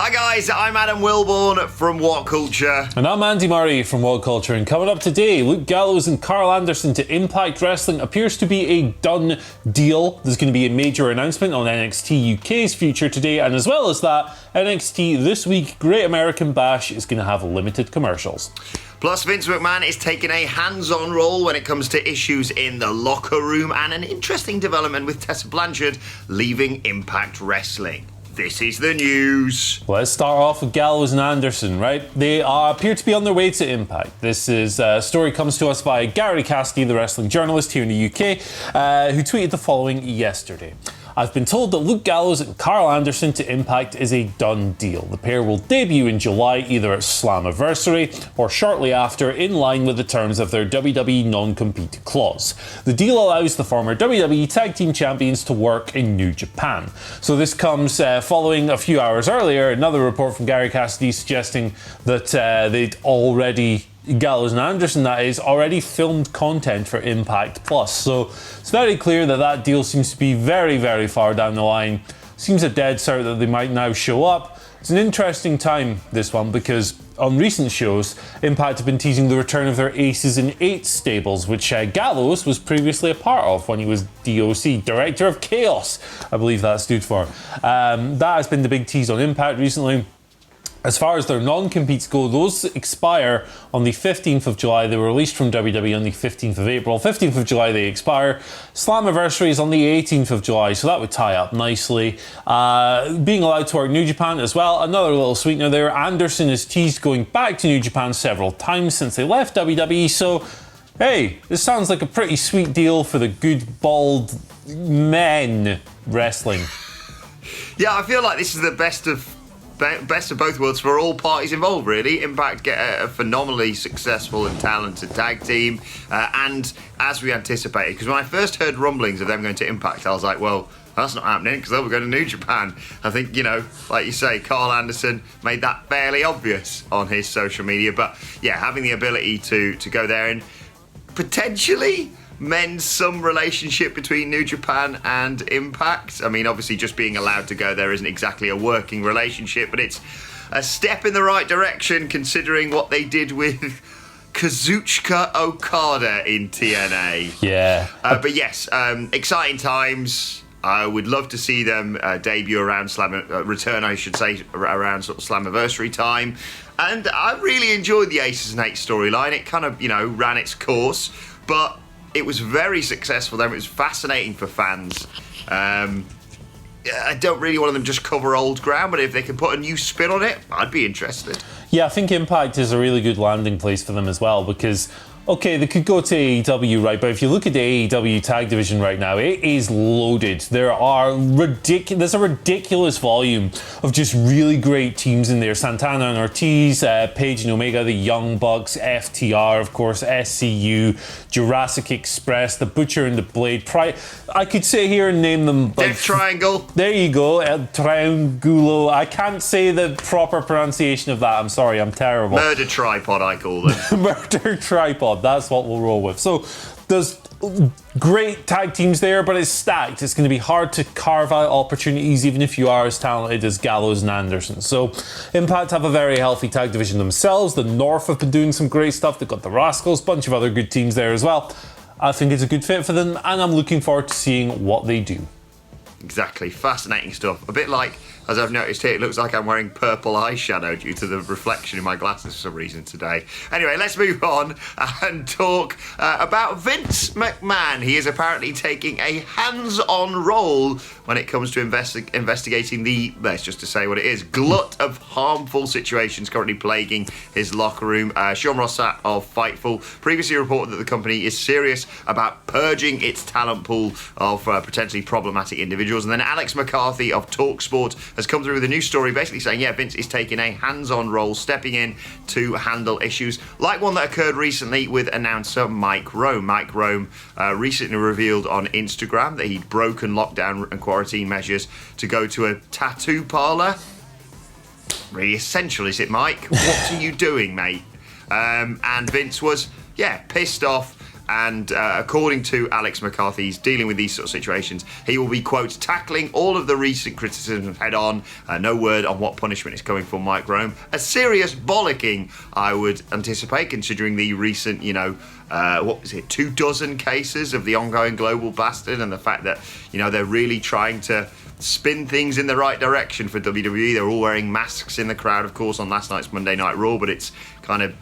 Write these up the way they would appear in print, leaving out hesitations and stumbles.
Hi guys, I'm Adam Wilborn from WhatCulture. And I'm Andy Murray from WhatCulture. And coming up today, Luke Gallows and Carl Anderson to Impact Wrestling appears to be a done deal. There's going to be a major announcement on NXT UK's future today. And as well as that, NXT This Week Great American Bash is going to have limited commercials. Plus, Vince McMahon is taking a hands-on role when it comes to issues in the locker room, and an interesting development with Tessa Blanchard leaving Impact Wrestling. This is the news. Let's start off with Gallows and Anderson, right? They appear to be on their way to Impact. This is a story comes to us by Gary Cassidy, the wrestling journalist here in the UK, who tweeted the following yesterday. I've been told that Luke Gallows and Carl Anderson to Impact is a done deal. The pair will debut in July either at Slammiversary or shortly after, in line with the terms of their WWE non-compete clause. The deal allows the former WWE Tag Team Champions to work in New Japan. So this comes following a few hours earlier, another report from Gary Cassidy suggesting that they'd already... Gallows and Anderson, that is, already filmed content for Impact Plus. So it's very clear that that deal seems to be very, very far down the line. Seems a dead cert that they might now show up. It's an interesting time, this one, because on recent shows, Impact have been teasing the return of their Aces in 8 stables, which Gallows was previously a part of when he was DOC, Director of Chaos, I believe that stood for. That has been the big tease on Impact recently. As far as their non-competes go, those expire on the 15th of July. They were released from WWE on the 15th of April. 15th of July they expire. Slammiversary is on the 18th of July, so that would tie up nicely. Being allowed to work New Japan as well, another little sweetener there. Anderson has teased going back to New Japan several times since they left WWE, so hey, this sounds like a pretty sweet deal for the good bald men wrestling. Yeah, I feel like this is the best of both worlds for all parties involved, really. Impact get a phenomenally successful and talented tag team, and as we anticipated, because when I first heard rumblings of them going to Impact, I was like, well, that's not happening because they were going to New Japan. I think, like you say, Carl Anderson made that fairly obvious on his social media, but yeah, having the ability to go there and potentially mend some relationship between New Japan and Impact. I mean, obviously just being allowed to go there isn't exactly a working relationship, but it's a step in the right direction considering what they did with Kazuchika Okada in TNA. Yeah. But yes, exciting times. I would love to see them debut around return, I should say, around sort of Slammiversary time. And I really enjoyed the Aces and Eights storyline. It kind of, ran its course, but it was very successful there. It was fascinating for fans. I don't really want them to just cover old ground, but if they can put a new spin on it, I'd be interested. Yeah, I think Impact is a really good landing place for them as well, because okay, they could go to AEW, right? But if you look at the AEW tag division right now, it is loaded. There's a ridiculous volume of just really great teams in there. Santana and Ortiz, Page and Omega, the Young Bucks, FTR, of course, SCU, Jurassic Express, the Butcher and the Blade. I could sit here and name them. Death Triangle. There you go, El Triangulo. I can't say the proper pronunciation of that. I'm sorry, I'm terrible. Murder Tripod, I call them. Murder Tripod. That's what we'll roll with. So there's great tag teams there, but it's stacked. It's going to be hard to carve out opportunities even if you are as talented as Gallows and Anderson. So Impact have a very healthy tag division themselves. The North have been doing some great stuff. They've got the Rascals, bunch of other good teams there as well. I think it's a good fit for them, and I'm looking forward to seeing what they do. Exactly. Fascinating stuff. A bit like, as I've noticed here, it looks like I'm wearing purple eyeshadow due to the reflection in my glasses for some reason today. Anyway, let's move on and talk about Vince McMahon. He is apparently taking a hands-on role when it comes to investigating the, let's just to say what it is, glut of harmful situations currently plaguing his locker room. Sean Rossat of Fightful previously reported that the company is serious about purging its talent pool of potentially problematic individuals. And then Alex McCarthy of TalkSport has come through with a new story basically saying, yeah, Vince is taking a hands-on role, stepping in to handle issues like one that occurred recently with announcer Mike Rome. Mike Rome recently revealed on Instagram that he'd broken lockdown and quarantine measures to go to a tattoo parlour. Really essential, is it, Mike? What are you doing, mate? And Vince was, pissed off And according to Alex McCarthy, he's dealing with these sort of situations. He will be, quote, tackling all of the recent criticism head on. No word on what punishment is coming for Mike Rome. A serious bollocking, I would anticipate, considering the recent, 24 cases of the ongoing global bastard, and the fact that, they're really trying to spin things in the right direction for WWE. They're all wearing masks in the crowd, of course, on last night's Monday Night Raw, but it's kind of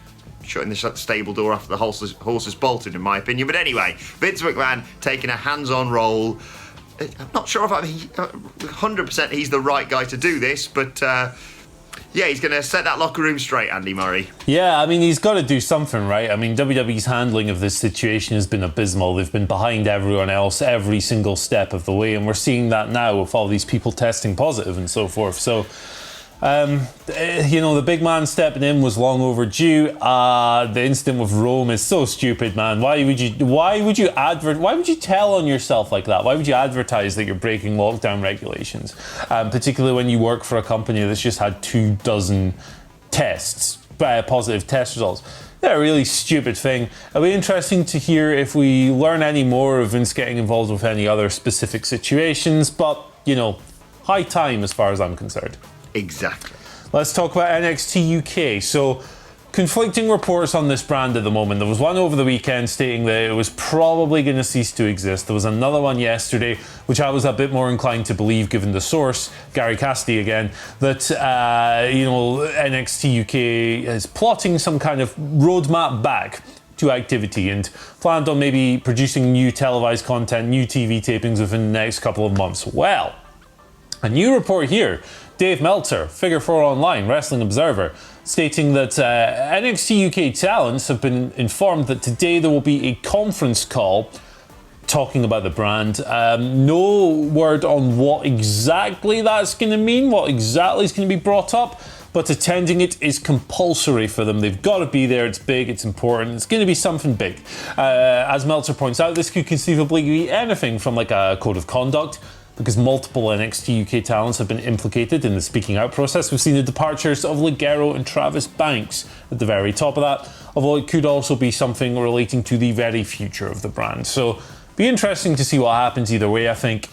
shutting the stable door after the horses bolted, in my opinion. But anyway, Vince McMahon taking a hands-on role. I'm not sure if 100% he's the right guy to do this, but he's going to set that locker room straight, Andy Murray. Yeah, I mean, he's got to do something, right? I mean, WWE's handling of this situation has been abysmal. They've been behind everyone else every single step of the way, and we're seeing that now with all these people testing positive and so forth. So, the big man stepping in was long overdue. The incident with Rome is so stupid, man. Why would you tell on yourself like that? Why would you advertise that you're breaking lockdown regulations? Particularly when you work for a company that's just had 24 tests, positive test results. They're a really stupid thing. It'll be interesting to hear if we learn any more of Vince getting involved with any other specific situations, but, high time as far as I'm concerned. Exactly. Let's talk about NXT UK. So, conflicting reports on this brand at the moment. There was one over the weekend stating that it was probably going to cease to exist. There was another one yesterday, which I was a bit more inclined to believe, given the source, Gary Cassidy again, that NXT UK is plotting some kind of roadmap back to activity and planned on maybe producing new televised content, new TV tapings within the next couple of months. Well, a new report here. Dave Meltzer, Figure 4 Online, Wrestling Observer, stating that NXT UK talents have been informed that today there will be a conference call talking about the brand. No word on what exactly that's going to mean, what exactly is going to be brought up, but attending it is compulsory for them. They've got to be there. It's big, it's important, it's going to be something big. As Meltzer points out, this could conceivably be anything from like a code of conduct, because multiple NXT UK talents have been implicated in the speaking out process. We've seen the departures of Ligero and Travis Banks at the very top of that, although it could also be something relating to the very future of the brand. So, be interesting to see what happens either way, I think.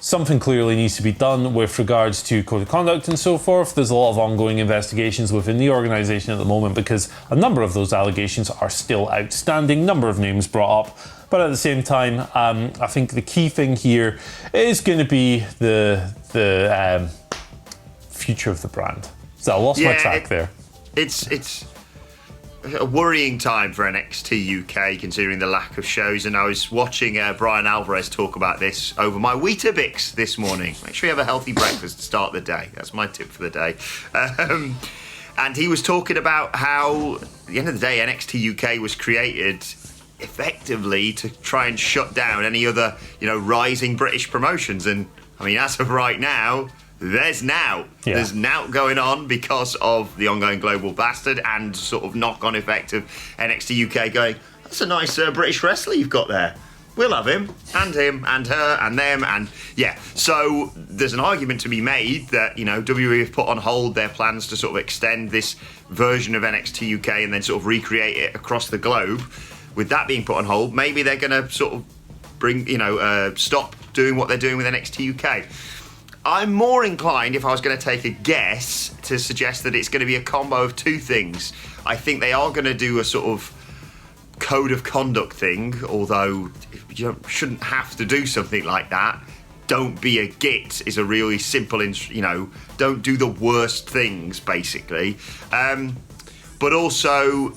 Something clearly needs to be done with regards to code of conduct and so forth. There's a lot of ongoing investigations within the organisation at the moment because a number of those allegations are still outstanding, number of names brought up. But at the same time, I think the key thing here is going to be the future of the brand. So I lost my track there. It's a worrying time for NXT UK considering the lack of shows, and I was watching Brian Alvarez talk about this over my Weetabix this morning. Make sure you have a healthy breakfast to start the day. That's my tip for the day. And he was talking about how, at the end of the day, NXT UK was created effectively to try and shut down any other, rising British promotions. And I mean, as of right now, there's now going on because of the ongoing global bastard and sort of knock-on effect of NXT UK going, that's a nice British wrestler you've got there. We'll have him and her and them, and so there's an argument to be made that WWE have put on hold their plans to sort of extend this version of NXT UK and then sort of recreate it across the globe. With that being put on hold, maybe they're going to sort of stop doing what they're doing with NXT UK. I'm more inclined, if I was going to take a guess, to suggest that it's going to be a combo of two things. I think they are going to do a sort of code of conduct thing, although you shouldn't have to do something like that. Don't be a git is a really simple, don't do the worst things, basically. But also,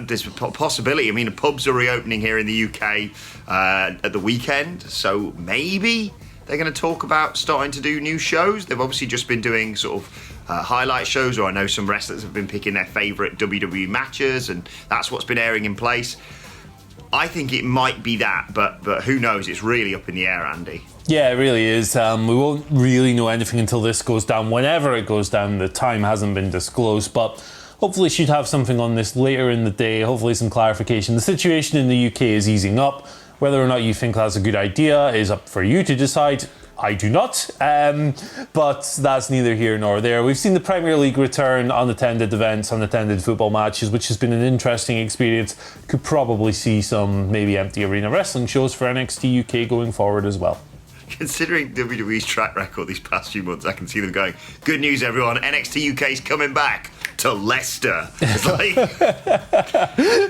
there's a possibility. I mean, pubs are reopening here in the UK at the weekend, so maybe they're going to talk about starting to do new shows. They've obviously just been doing sort of highlight shows, or I know some wrestlers have been picking their favourite WWE matches, and that's what's been airing in place. I think it might be that, but who knows? It's really up in the air, Andy. Yeah, it really is. We won't really know anything until this goes down. Whenever it goes down, the time hasn't been disclosed, but hopefully she'd have something on this later in the day, hopefully some clarification. The situation in the UK is easing up. Whether or not you think that's a good idea is up for you to decide. I do not, but that's neither here nor there. We've seen the Premier League return, unattended events, unattended football matches, which has been an interesting experience. Could probably see some maybe empty arena wrestling shows for NXT UK going forward as well. Considering WWE's track record these past few months, I can see them going, good news everyone, NXT UK's coming back to Leicester. It's like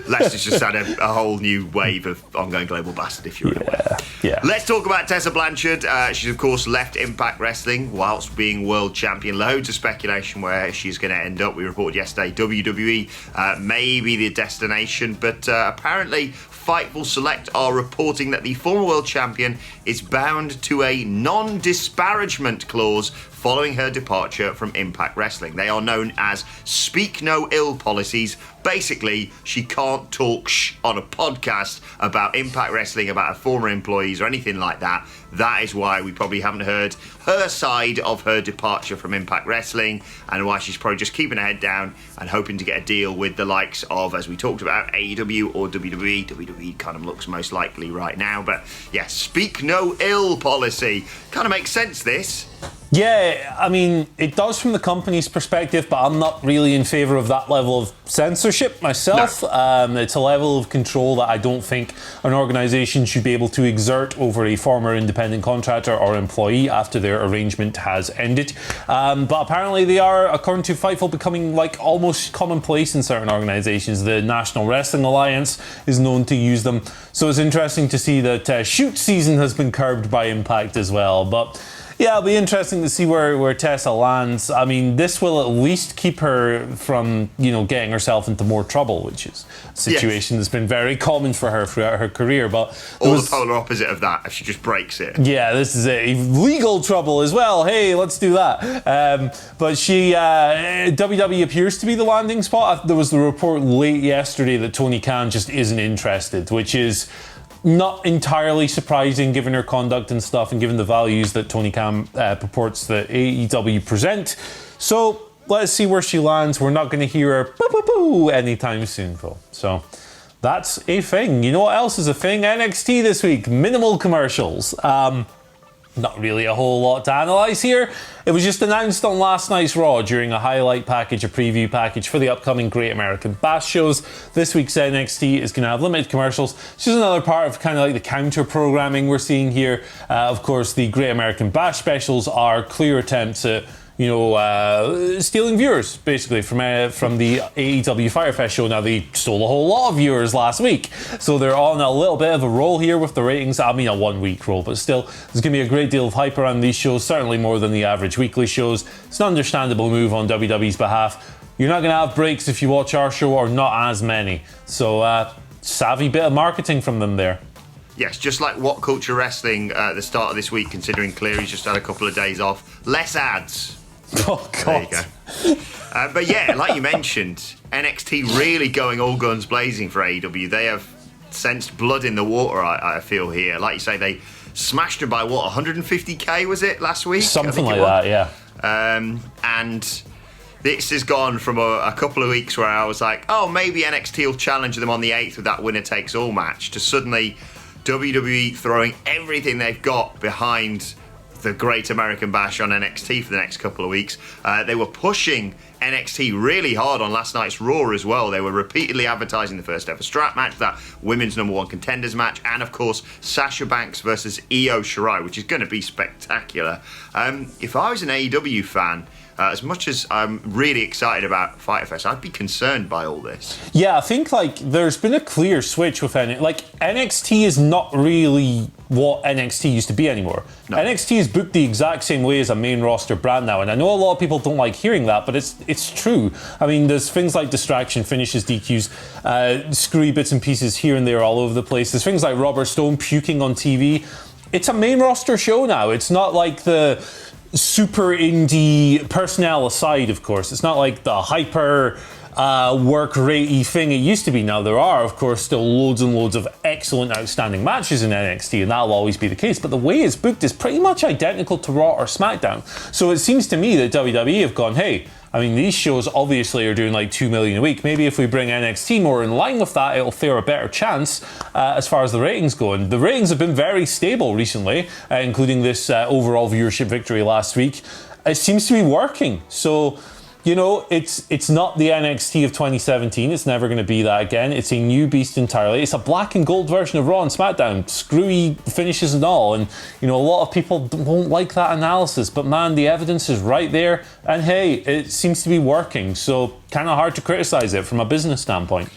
Leicester's just had a whole new wave of ongoing global bastard, if you're aware. Yeah. Let's talk about Tessa Blanchard. She's of course left Impact Wrestling whilst being world champion. Loads of speculation where she's going to end up. We reported yesterday WWE may be the destination, but apparently Fightful Select are reporting that the former world champion is bound to a non-disparagement clause following her departure from Impact Wrestling. They are known as speak no ill policies. Basically, she can't talk on a podcast about Impact Wrestling, about her former employees or anything like that. That is why we probably haven't heard her side of her departure from Impact Wrestling, and why she's probably just keeping her head down and hoping to get a deal with the likes of, as we talked about, AEW or WWE. WWE kind of looks most likely right now, but yeah, speak no ill policy. Kind of makes sense, this. Yeah, I mean, it does from the company's perspective, but I'm not really in favour of that level of censorship myself. No. It's a level of control that I don't think an organisation should be able to exert over a former independent contractor or employee after their arrangement has ended. But apparently they are, according to Fightful, becoming like almost commonplace in certain organisations. The National Wrestling Alliance is known to use them. So it's interesting to see that shoot season has been curbed by Impact as well. But yeah, it'll be interesting to see where Tessa lands. I mean, this will at least keep her from, getting herself into more trouble, which is a situation that's been very common for her throughout her career. But the polar opposite of that, if she just breaks it. Yeah, this is it. Legal trouble as well. Hey, let's do that. But WWE appears to be the landing spot. There was the report late yesterday that Tony Khan just isn't interested, which is not entirely surprising given her conduct and stuff, and given the values that Tony Khan purports that AEW present. So let's see where she lands. We're not going to hear her boo anytime soon, though. So that's a thing. You know what else is a thing? NXT this week. Minimal commercials. Not really a whole lot to analyse here. It was just announced on last night's Raw during a highlight package, a preview package for the upcoming Great American Bash shows. This week's NXT is going to have limited commercials. It's just another part of kind of like the counter programming we're seeing here. Of course, the Great American Bash specials are clear attempts at stealing viewers, basically, from the AEW Firefest show. Now, they stole a whole lot of viewers last week, so they're on a little bit of a roll here with the ratings. I mean, a 1 week roll, but still, there's going to be a great deal of hype around these shows, certainly more than the average weekly shows. It's an understandable move on WWE's behalf. You're not going to have breaks if you watch our show, or not as many. So, savvy bit of marketing from them there. Yes, just like WhatCulture Wrestling at the start of this week, considering Cleary's just had a couple of days off. Less ads. Oh, God. There you go. But yeah, like you mentioned, NXT really going all guns blazing for AEW. They have sensed blood in the water, I feel here. Like you say, they smashed them by, 150k was it last week? Something like that, yeah. And this has gone from a couple of weeks where I was like, oh, maybe NXT will challenge them on the 8th with that winner-takes-all match, to suddenly WWE throwing everything they've got behind the Great American Bash on NXT for the next couple of weeks. They were pushing NXT really hard on last night's Raw as well. They were repeatedly advertising the first ever strap match, that women's #1 contenders match, and of course Sasha Banks versus Io Shirai, which is going to be spectacular. If I was an AEW fan, as much as I'm really excited about Fyter Fest, I'd be concerned by all this. Yeah, I think there's been a clear switch with NXT is not really what NXT used to be anymore. No. NXT is booked the exact same way as a main roster brand now, and I know a lot of people don't like hearing that, but it's true. I mean, there's things like distraction, finishes, DQs, screwy bits and pieces here and there all over the place. There's things like Robert Stone puking on TV. It's a main roster show now. It's not like the super indie, personnel aside, of course. It's not like the hyper work ratey thing it used to be. Now, there are, of course, still loads and loads of excellent, outstanding matches in NXT, and that'll always be the case. But the way it's booked is pretty much identical to Raw or SmackDown. So it seems to me that WWE have gone, hey, I mean, these shows obviously are doing like 2 million a week. Maybe if we bring NXT more in line with that, it'll fare a better chance as far as the ratings go. And the ratings have been very stable recently, including this overall viewership victory last week. It seems to be working. So, you know, it's not the NXT of 2017. It's never going to be that again. It's a new beast entirely. It's a black and gold version of Raw and SmackDown. Screwy finishes and all. And, you know, a lot of people won't like that analysis. But, man, the evidence is right there. And, hey, it seems to be working. So, kind of hard to criticise it from a business standpoint.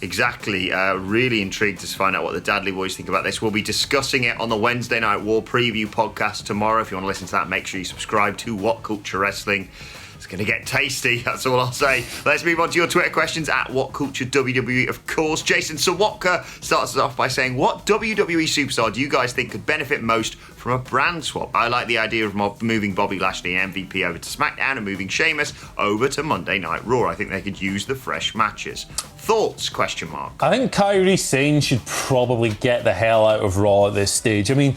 Exactly. Really intrigued to find out what the Dudley boys think about this. We'll be discussing it on the Wednesday Night War preview podcast tomorrow. If you want to listen to that, make sure you subscribe to What Culture Wrestling. It's going to get tasty, that's all I'll say. Let's move on to your Twitter questions at WhatCultureWWE, of course. Jason Sawatka starts us off by saying, what WWE superstar do you guys think could benefit most from a brand swap? I like the idea of moving Bobby Lashley and MVP over to SmackDown and moving Sheamus over to Monday Night Raw. I think they could use the fresh matches. Thoughts? Question mark. I think Kairi Sane should probably get the hell out of Raw at this stage. I mean,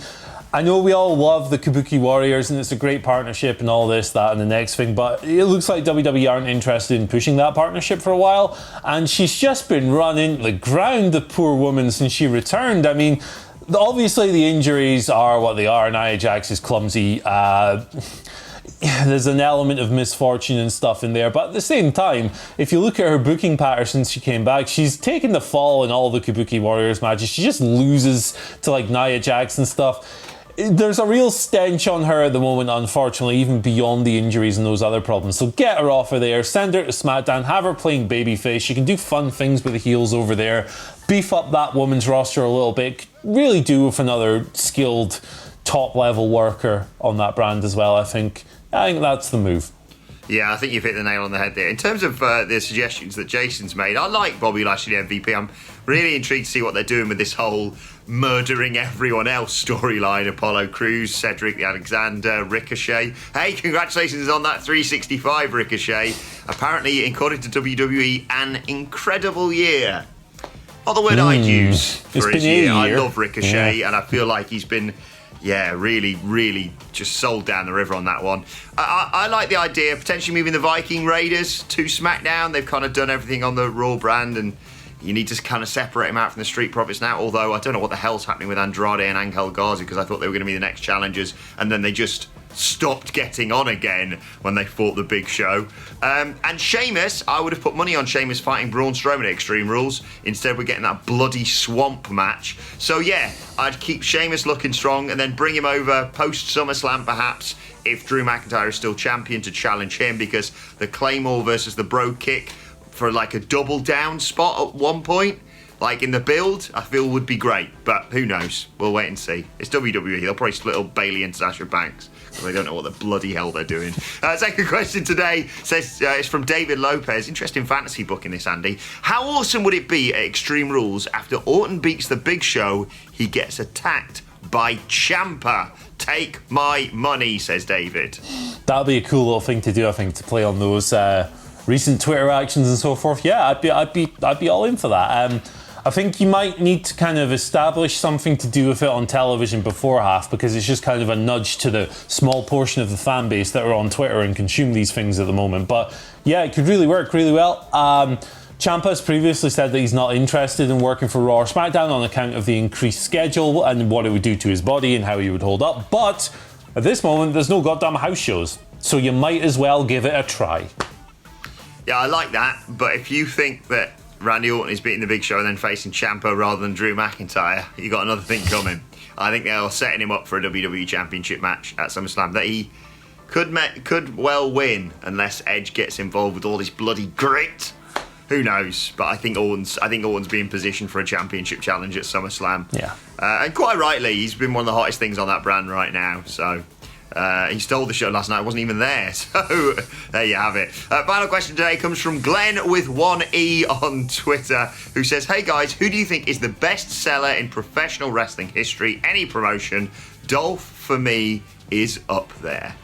I know we all love the Kabuki Warriors and it's a great partnership and all this, that and the next thing, but it looks like WWE aren't interested in pushing that partnership for a while, and she's just been running the ground, the poor woman, since she returned. I mean, obviously the injuries are what they are. Nia Jax is clumsy. There's an element of misfortune and stuff in there, but at the same time, if you look at her booking pattern since she came back, she's taken the fall in all the Kabuki Warriors matches. She just loses to like Nia Jax and stuff. There's a real stench on her at the moment, unfortunately, even beyond the injuries and those other problems. So get her off of there, send her to SmackDown, have her playing babyface. She can do fun things with the heels over there, beef up that woman's roster a little bit, really do with another skilled top-level worker on that brand as well, I think that's the move. Yeah, I think you've hit the nail on the head there. In terms of the suggestions that Jason's made, I like Bobby Lashley MVP. I'm really intrigued to see what they're doing with this whole murdering everyone else storyline. Apollo Crews, Cedric the Alexander, Ricochet. Hey, congratulations on that 365, Ricochet. Apparently, according to WWE, an incredible year. Not the word I'd use for his year. I love Ricochet, and I feel like he's been... really just sold down the river on that one. I like the idea of potentially moving the Viking Raiders to SmackDown. They've kind of done everything on the Raw brand, and you need to kind of separate them out from the Street Profits now. Although I don't know what the hell's happening with Andrade and Angel Garza, because I thought they were going to be the next challengers, and then they just stopped getting on again when they fought the Big Show. And Sheamus, I would have put money on Sheamus fighting Braun Strowman at Extreme Rules. Instead, we're getting that bloody swamp match. So yeah, I'd keep Sheamus looking strong and then bring him over post SummerSlam perhaps, if Drew McIntyre is still champion, to challenge him, because the Claymore versus the Bro Kick for like a double down spot at one point, like in the build, I feel would be great. But who knows? We'll wait and see. It's WWE. They'll probably split up Bayley and Sasha Banks. They don't know what the bloody hell they're doing. Second question today says it's from David Lopez. Interesting fantasy book in this, Andy. How awesome would it be at Extreme Rules after Orton beats the Big Show, he gets attacked by Ciampa? Take my money, says David. That'd be a cool little thing to do, I think, to play on those recent Twitter actions and so forth. Yeah, I'd be all in for that. I think you might need to kind of establish something to do with it on television before half, because it's just kind of a nudge to the small portion of the fan base that are on Twitter and consume these things at the moment. But yeah, it could really work really well. Ciampa's previously said that he's not interested in working for Raw or SmackDown on account of the increased schedule and what it would do to his body and how he would hold up. But at this moment, there's no goddamn house shows, so you might as well give it a try. Yeah, I like that. But if you think that Randy Orton is beating the Big Show and then facing Ciampa rather than Drew McIntyre, you got another thing coming. I think they're setting him up for a WWE Championship match at SummerSlam that he could well win unless Edge gets involved with all this bloody grit. Who knows? But I think Orton's being positioned for a championship challenge at SummerSlam. Yeah. And quite rightly, he's been one of the hottest things on that brand right now. So he stole the show last night. Wasn't even there. So there you have it. Final question today comes from Glenn with 1E on Twitter, who says, "Hey guys, who do you think is the best seller in professional wrestling history? Any promotion? Dolph for me is up there."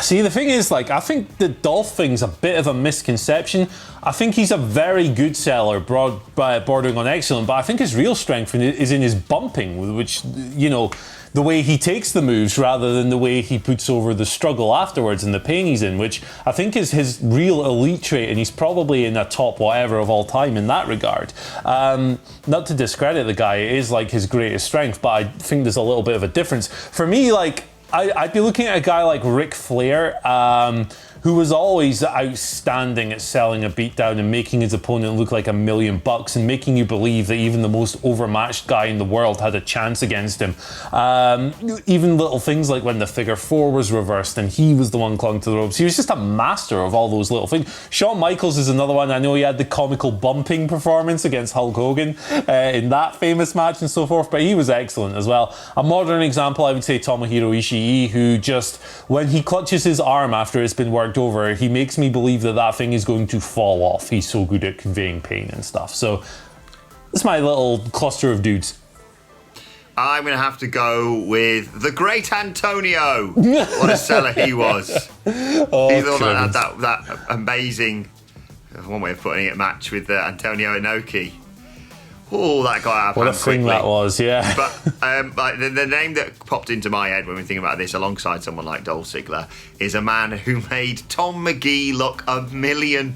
See, the thing is, like, I think the Dolph thing's a bit of a misconception. I think he's a very good seller, bordering on excellent, but I think his real strength is in his bumping, which, you know, the way he takes the moves rather than the way he puts over the struggle afterwards and the pain he's in, which I think is his real elite trait, and he's probably in a top whatever of all time in that regard. Not to discredit the guy, it is like his greatest strength, but I think there's a little bit of a difference. For me, like, I'd be looking at a guy like Ric Flair, who was always outstanding at selling a beatdown and making his opponent look like $1 million and making you believe that even the most overmatched guy in the world had a chance against him. Even little things like when the figure 4 was reversed and he was the one clung to the ropes. He was just a master of all those little things. Shawn Michaels is another one. I know he had the comical bumping performance against Hulk Hogan in that famous match and so forth, but he was excellent as well. A modern example, I would say Tomohiro Ishii, who just, when he clutches his arm after it's been worked over, he makes me believe that that thing is going to fall off. He's so good at conveying pain and stuff. So that's my little cluster of dudes. I'm going to have to go with the great Antonio. What a seller he was. Oh, he thought that amazing, one way of putting it, match with Antonio Inoki. Oh, that got out of hand quickly. What a thing that was, yeah. But like the name that popped into my head when we think about this, alongside someone like Dolph Ziggler, is a man who made Tom McGee look $1 million.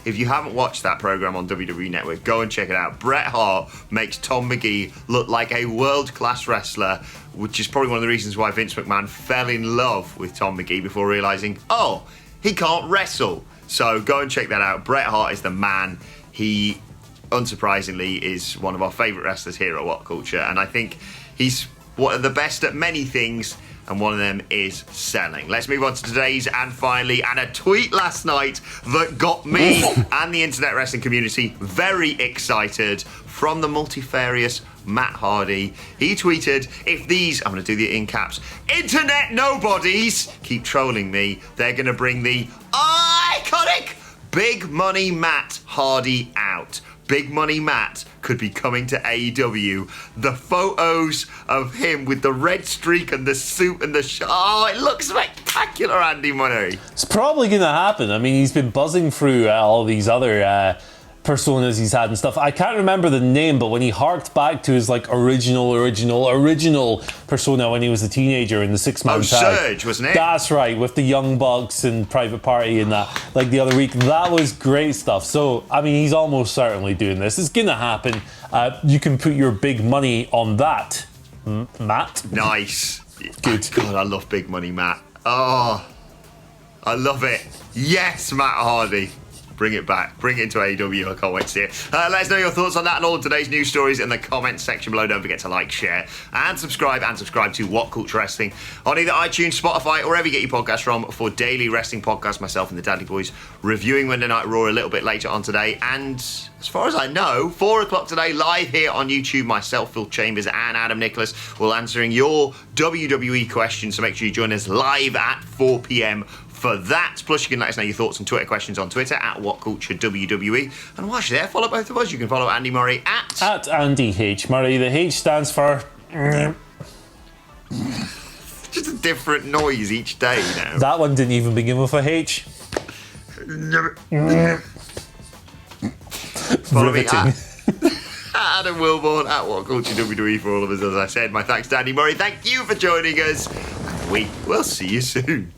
If you haven't watched that program on WWE Network, go and check it out. Bret Hart makes Tom McGee look like a world-class wrestler, which is probably one of the reasons why Vince McMahon fell in love with Tom McGee before realising, oh, he can't wrestle. So go and check that out. Bret Hart is the man. He, unsurprisingly, is one of our favourite wrestlers here at WhatCulture, and I think he's one of the best at many things, and one of them is selling. Let's move on to today's and finally, and a tweet last night that got me and the internet wrestling community very excited, from the multifarious Matt Hardy. He tweeted, if these, I'm going to do the in caps, internet nobodies keep trolling me, they're going to bring the iconic Big Money Matt Hardy out. Big Money Matt could be coming to AEW. The photos of him with the red streak and the suit and the it looks spectacular, Andy Money. It's probably going to happen. I mean, he's been buzzing through all these other personas he's had and stuff. I can't remember the name, but when he harked back to his like original persona when he was a teenager in the 6-man tag. Surge, wasn't it? That's right, with the Young Bucks and Private Party and that, like the other week. That was great stuff. So, I mean, he's almost certainly doing this. It's gonna happen. You can put your big money on that, Matt. Nice. Good. God, I love Big Money Matt. Oh, I love it. Yes, Matt Hardy. Bring it back. Bring it into AEW. I can't wait to see it. Let us know your thoughts on that and all of today's news stories in the comments section below. Don't forget to like, share, and subscribe to WhatCulture Wrestling on either iTunes, Spotify, or wherever you get your podcasts from for daily wrestling podcasts. Myself and the Daddy Boys reviewing Monday Night Raw a little bit later on today. And as far as I know, 4 o'clock today, live here on YouTube, myself, Phil Chambers, and Adam Nicholas will answering your WWE questions. So make sure you join us live at 4 p.m. for that. Plus, you can let us know your thoughts and Twitter questions on Twitter at WhatCultureWWE. And whilst you're there, follow both of us. You can follow Andy Murray at Andy H. Murray. The H stands for... just a different noise each day now. That one didn't even begin with a H. Follow me at Adam Wilborn at WhatCultureWWE for all of us. As I said, my thanks to Andy Murray. Thank you for joining us. We will see you soon.